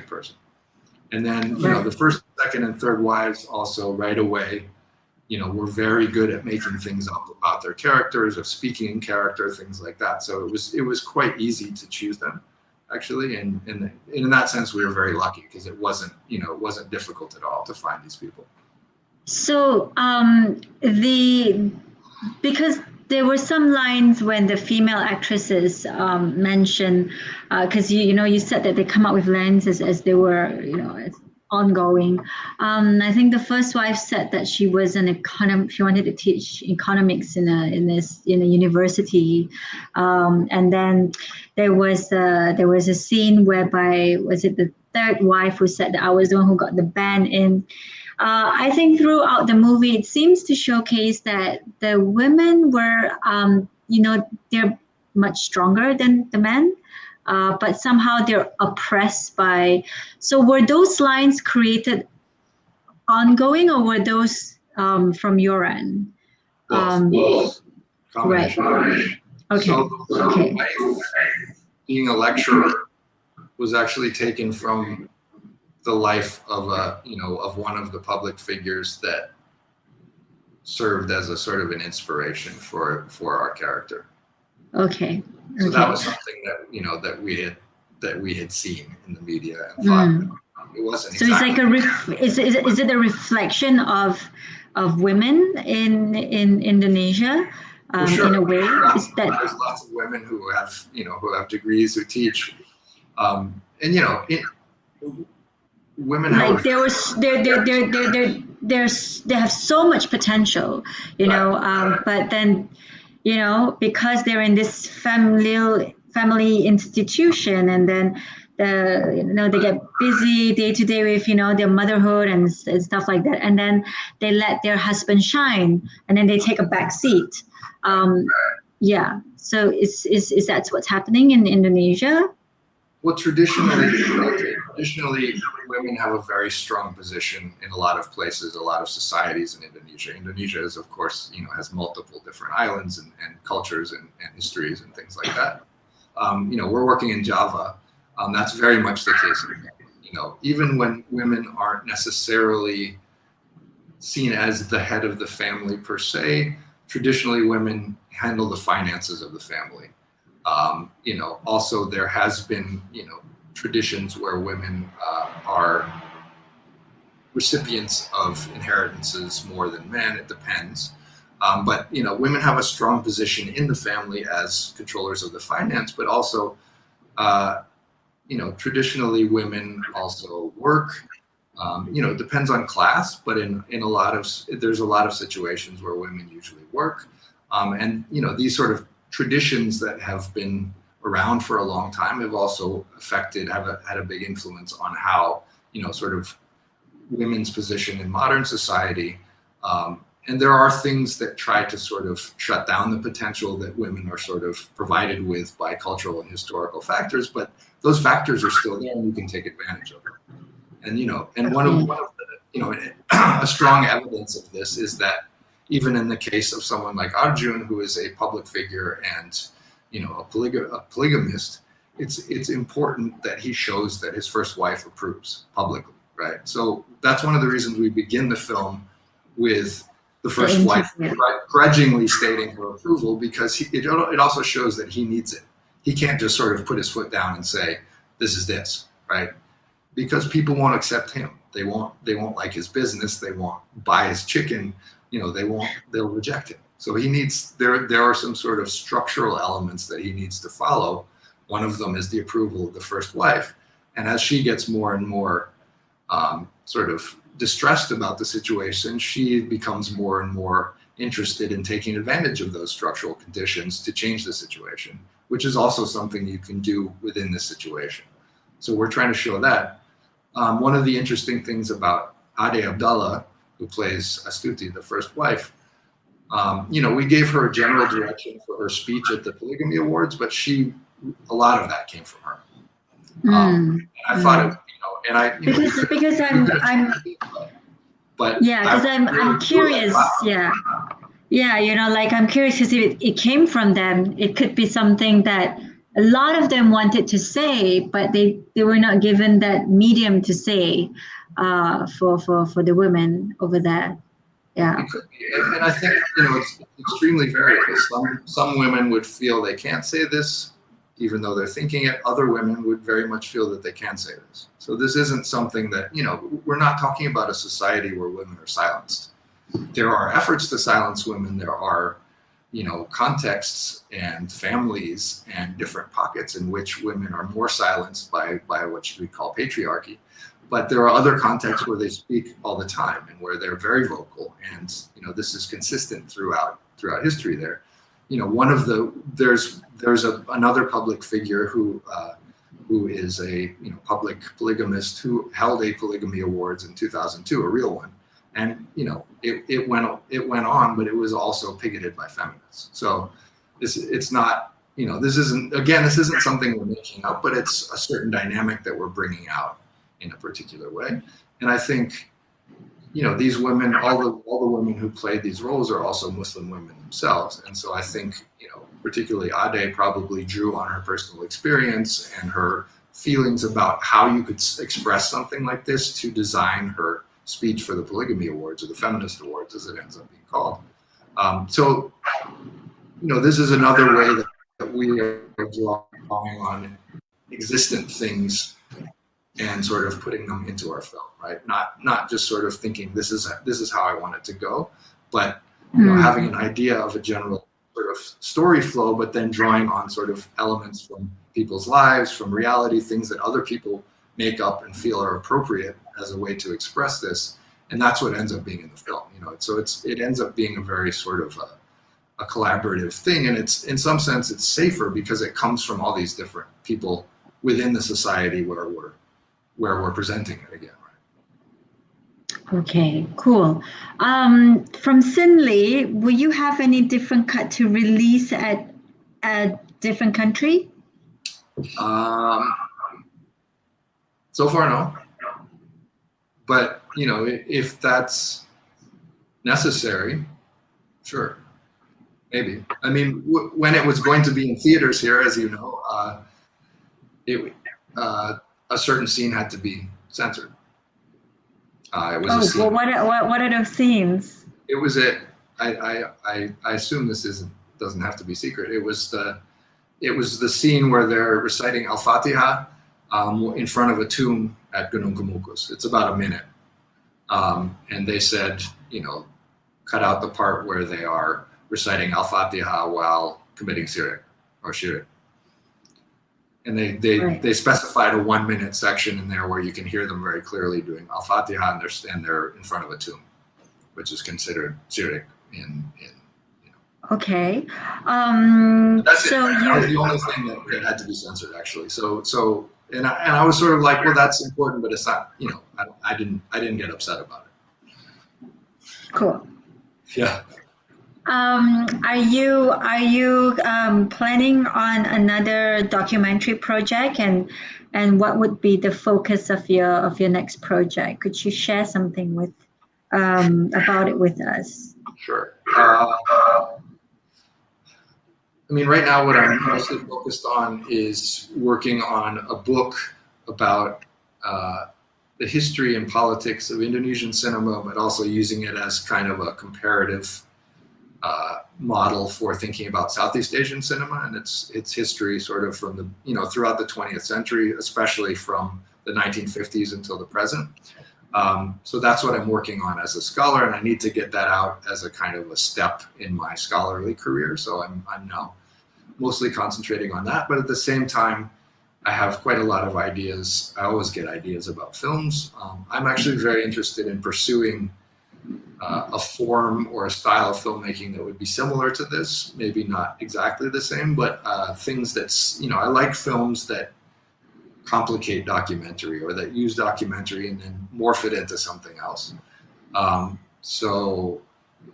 person. And then, the first, second, and third wives also right away, were very good at making things up about their characters, of speaking in character, things like that. So it was quite easy to choose them, actually. And in that sense, we were very lucky because it wasn't difficult at all to find these people. So because there were some lines when the female actresses mentioned, because you said that they come up with lines as they were, as ongoing. I think the first wife said that she was she wanted to teach economics in a university, and then there was a scene whereby, was it the third wife who said that I was the one who got the band in. I think throughout the movie, it seems to showcase that the women were, they're much stronger than the men. But somehow they're oppressed by. So were those lines created ongoing, or were those from your end? Combination. Right. Okay. So okay. Being a lecturer was actually taken from the life of of one of the public figures that served as a sort of an inspiration for our character. Okay. So that was something that we had seen in the media and thought it wasn't. So exactly. It's like is it a reflection of women in Indonesia sure. in a way? There's lots of women who have degrees, who teach, women like have they have so much potential, but then. Because they're in this family institution, and then they get busy day to day with their motherhood and stuff like that, and then they let their husband shine, and then they take a back seat. So is that what's happening in Indonesia? Well, traditionally, women have a very strong position in a lot of places, a lot of societies in Indonesia. Indonesia is, of course, has multiple different islands and cultures and histories and things like that. We're working in Java. That's very much the case. Even when women aren't necessarily seen as the head of the family per se, traditionally women handle the finances of the family. Also there has been, traditions where women are recipients of inheritances more than men. It depends. But, women have a strong position in the family as controllers of the finance, but also, traditionally women also work. It depends on class, but there's a lot of situations where women usually work. And these sort of traditions that have been, around for a long time have also had a big influence on how, sort of women's position in modern society. And there are things that try to sort of shut down the potential that women are sort of provided with by cultural and historical factors, but those factors are still there and you can take advantage of them. And, and one of the, a strong evidence of this is that even in the case of someone like Arjun, who is a public figure and, a polygamist, it's important that he shows that his first wife approves publicly, right? So that's one of the reasons we begin the film with the first wife grudgingly stating her approval, because it also shows that he needs it. He can't just sort of put his foot down and say, this is this, right? Because people won't accept him. They won't like his business. They won't buy his chicken. They'll reject him. So he needs, there are some sort of structural elements that he needs to follow. One of them is the approval of the first wife. And as she gets more and more sort of distressed about the situation, she becomes more and more interested in taking advantage of those structural conditions to change the situation, which is also something you can do within this situation. So we're trying to show that. One of the interesting things about Ade Abdallah, who plays Astuti, the first wife, we gave her a general direction for her speech at the Polygamy Awards, but a lot of that came from her. I thought it, and I because I'm but because I'm curious. Like I'm curious because if it came from them, it could be something that a lot of them wanted to say, but they were not given that medium to say for the women over there. Yeah. It could be. And I think, it's extremely variable. Some women would feel they can't say this, even though they're thinking it. Other women would very much feel that they can say this. So this isn't something that, we're not talking about a society where women are silenced. There are efforts to silence women. There are, contexts and families and different pockets in which women are more silenced by what we call patriarchy. But there are other contexts where they speak all the time and where they're very vocal. And, this is consistent throughout history there. There's another public figure who is a public polygamist who held a polygamy awards in 2002, a real one, and it went on, but it was also pigeted by feminists. So it's not this isn't something we're making up, but it's a certain dynamic that we're bringing out in a particular way. And I think these women, all the women who played these roles are also Muslim women themselves. And so I think, particularly Ade probably drew on her personal experience and her feelings about how you could express something like this to design her speech for the Polygamy Awards, or the Feminist Awards as it ends up being called. So, this is another way that we are drawing on existent things and sort of putting them into our film, right? Not just sort of thinking this is how I want it to go, but having an idea of a general sort of story flow, but then drawing on sort of elements from people's lives, from reality, things that other people make up and feel are appropriate as a way to express this, and that's what ends up being in the film. So it ends up being a very sort of a collaborative thing, and it's in some sense it's safer because it comes from all these different people within the society where we're presenting it again. Okay, cool. From Sinley, will you have any different cut to release at a different country? So far, no. But if that's necessary, sure, maybe. I mean, when it was going to be in theaters here, as you know, a certain scene had to be censored. It was a scene. Well, what are those scenes? It was I assume this doesn't have to be secret. It was the scene where they're reciting Al-Fatiha in front of a tomb at Gunung Kemukus. It's about a minute, and they said, cut out the part where they are reciting Al-Fatiha while committing shirk. And they specified a 1 minute section in there where you can hear them very clearly doing Al-Fatiha, and they're in front of a tomb, which is considered shirk in Okay. That's it. So That was you, the only thing that had to be censored, actually. And I was sort of like, well, that's important, but it's not. I didn't get upset about it. cool. Yeah. Are you planning on another documentary project, and what would be the focus of your next project? Could you share something with about it with us? Sure. I mean, right now, what I'm mostly focused on is working on a book about the history and politics of Indonesian cinema, but also using it as kind of a comparative model for thinking about Southeast Asian cinema and its history, sort of from the throughout the 20th century, especially from the 1950s until the present. So that's what I'm working on as a scholar, and I need to get that out as a kind of a step in my scholarly career. So I'm now mostly concentrating on that, but at the same time, I have quite a lot of ideas. I always get ideas about films. I'm actually very interested in pursuing a form or a style of filmmaking that would be similar to this, maybe not exactly the same, but things that's, I like films that complicate documentary or that use documentary and then morph it into something else. So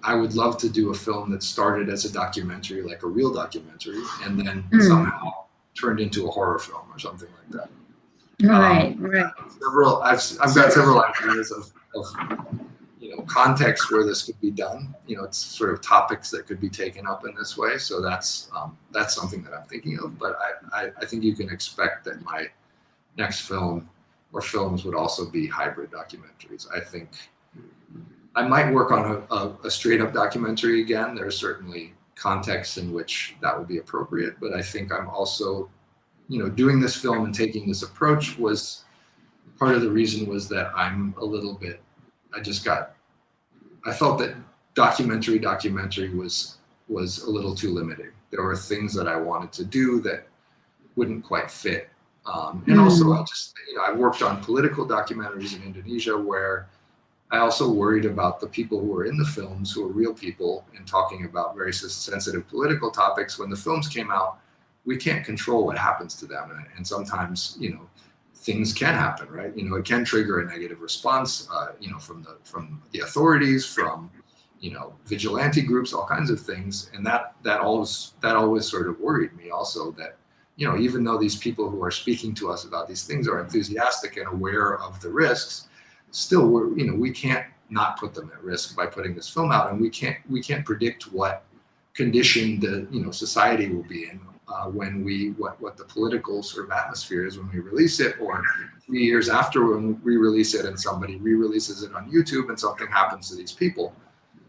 I would love to do a film that started as a documentary, like a real documentary, and then somehow turned into a horror film or something like that. Right. I've got several ideas of context where this could be done. It's sort of topics that could be taken up in this way. So that's something that I'm thinking of. But I think you can expect that my next film or films would also be hybrid documentaries. I think I might work on a straight up documentary again. There's certainly contexts in which that would be appropriate, but I think I'm also, doing this film and taking this approach was part of the reason was that I'm a little bit, I felt that documentary was a little too limiting. There were things that I wanted to do that wouldn't quite fit. And also I worked on political documentaries in Indonesia where I also worried about the people who were in the films, who are real people, and talking about very sensitive political topics. When the films came out, we can't control what happens to them. And sometimes, things can happen, right? It can trigger a negative response, from the authorities, from, vigilante groups, all kinds of things. And that always sort of worried me also that, even though these people who are speaking to us about these things are enthusiastic and aware of the risks, still we can't not put them at risk by putting this film out, and we can't predict what condition the society will be in when what the political sort of atmosphere is when we release it, or 3 years after when we release it and somebody re-releases it on YouTube and something happens to these people.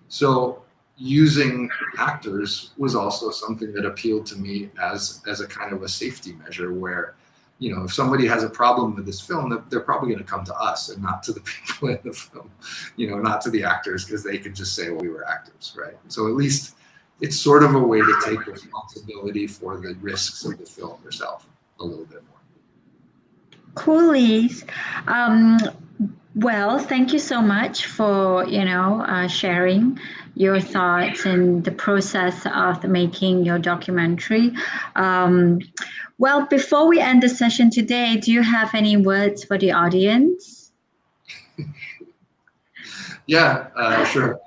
So using actors was also something that appealed to me as a kind of a safety measure where, if somebody has a problem with this film, they're probably going to come to us and not to the people in the film, not to the actors, because they could just say, well, we were actors, right? So at least it's sort of a way to take responsibility for the risks of the film yourself a little bit more. Coolies. Well, thank you so much for sharing your thoughts and the process of making your documentary. Well, before we end the session today, do you have any words for the audience? Yeah, sure.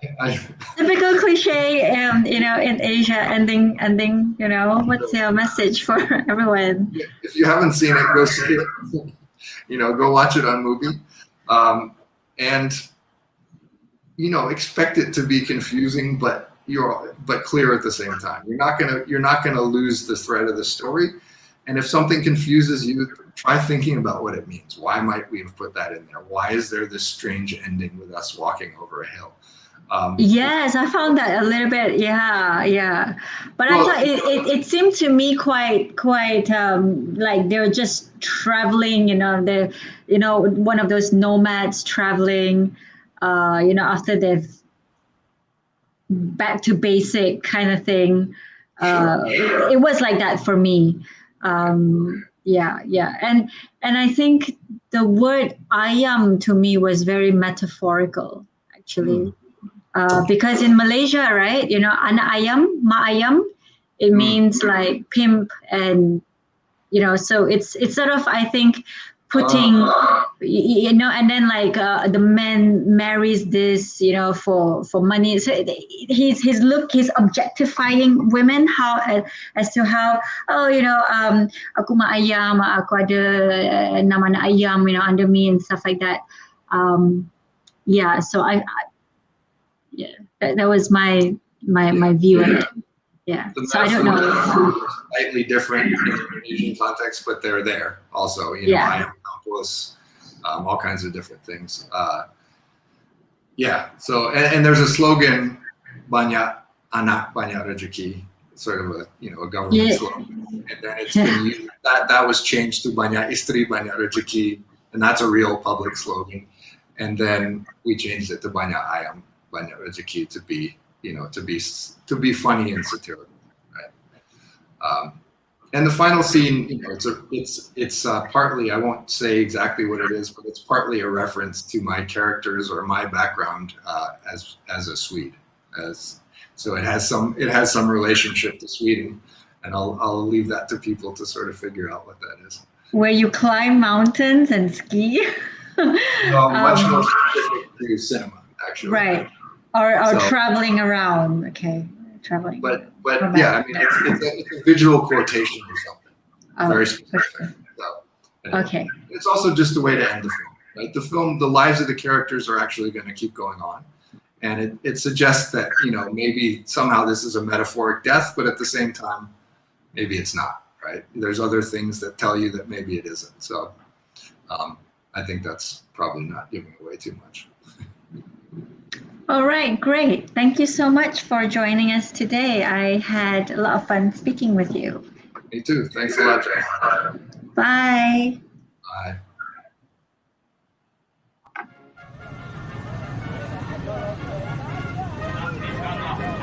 Typical cliche, in Asia, ending. What's your message for everyone? If you haven't seen it, go see it. Go watch it on Movie, and expect it to be confusing, but clear at the same time. You're not gonna lose the thread of the story. And if something confuses you, try thinking about what it means. Why might we have put that in there? Why is there this strange ending with us walking over a hill? Yes, I found that a little bit. Yeah. But I thought it seemed to me quite like they're just traveling. One of those nomads traveling. After they've back to basic kind of thing. It was like that for me. Yeah, and I think the word ayam to me was very metaphorical, actually. because in Malaysia, right, anak ayam, ma ayam, it means like pimp, and so it's sort of, I think, putting, and then like the man marries this, for money. So he's objectifying women, how as to how, aku mak ayam, aku ada 6 anak ayam, under me and stuff like that. So yeah, that was my view of it. Yeah, The so I don't know. are slightly different in the Indonesian context, but they're there also. Ayam, campus, all kinds of different things. So and there's a slogan, Banyak anak, banyak rejeki, sort of a government slogan, and then it's been used, that was changed to Banyak istri, banyak rejeki, and that's a real public slogan. And then we changed it to Banyak ayam, banyak rejeki to be to be funny and satirical, right? And the final scene, it's partly, I won't say exactly what it is, but it's partly a reference to my characters or my background as a Swede. So it has some relationship to Sweden, and I'll leave that to people to sort of figure out what that is. Where you climb mountains and ski. Much more specific to cinema, actually. Right. Or traveling around, okay, traveling. But yeah, I mean, it's a visual quotation or something, very specific. So, okay. It's also just a way to end the film, right? The lives of the characters are actually going to keep going on, and it suggests that maybe somehow this is a metaphoric death, but at the same time, maybe it's not, right? There's other things that tell you that maybe it isn't. So, I think that's probably not giving away too much. All right, great. Thank you so much for joining us today. I had a lot of fun speaking with you. Me too. Thanks a lot, Jay. Bye. Bye.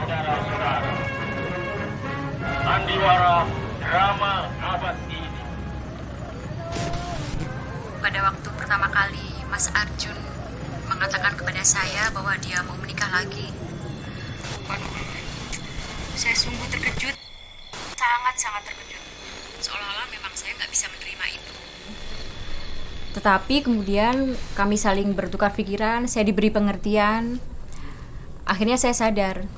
Saudara-saudara, sandiwara drama abad ini. Pada waktu pertama kali Mas Arjun mengatakan kepada saya bahwa dia mau menikah lagi, saya sungguh terkejut, sangat terkejut, seolah-olah memang saya nggak bisa menerima itu. Tetapi kemudian kami saling bertukar pikiran, saya diberi pengertian. Akhirnya saya sadar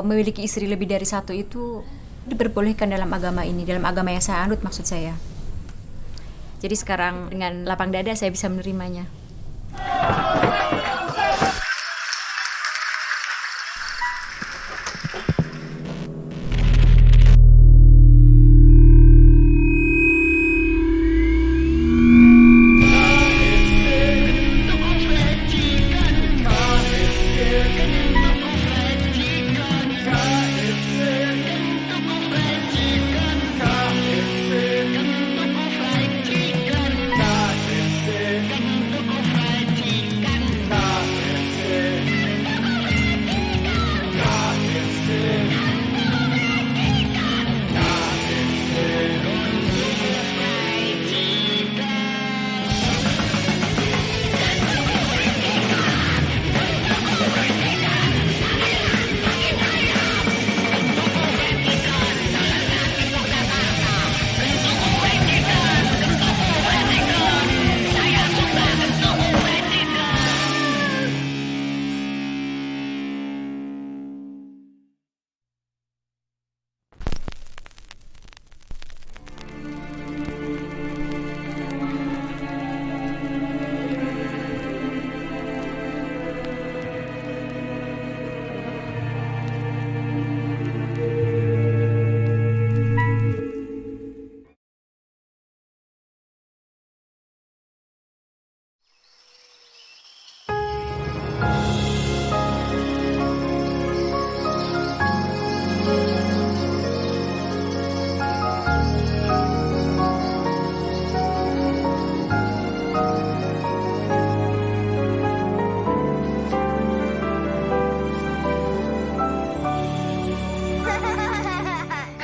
memiliki istri lebih dari satu itu diperbolehkan dalam agama ini, dalam agama yang saya anut maksud saya. Jadi sekarang dengan lapang dada saya bisa menerimanya.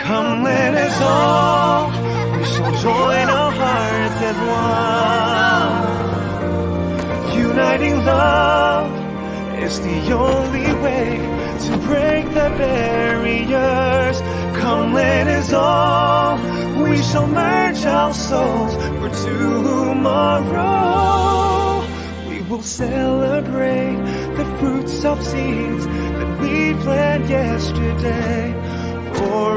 Come let us all, we shall join our hearts as one, uniting love It's the only way to break the barriers. Come, let us all, we shall merge our souls for tomorrow. We will celebrate the fruits of seeds that we planted yesterday. For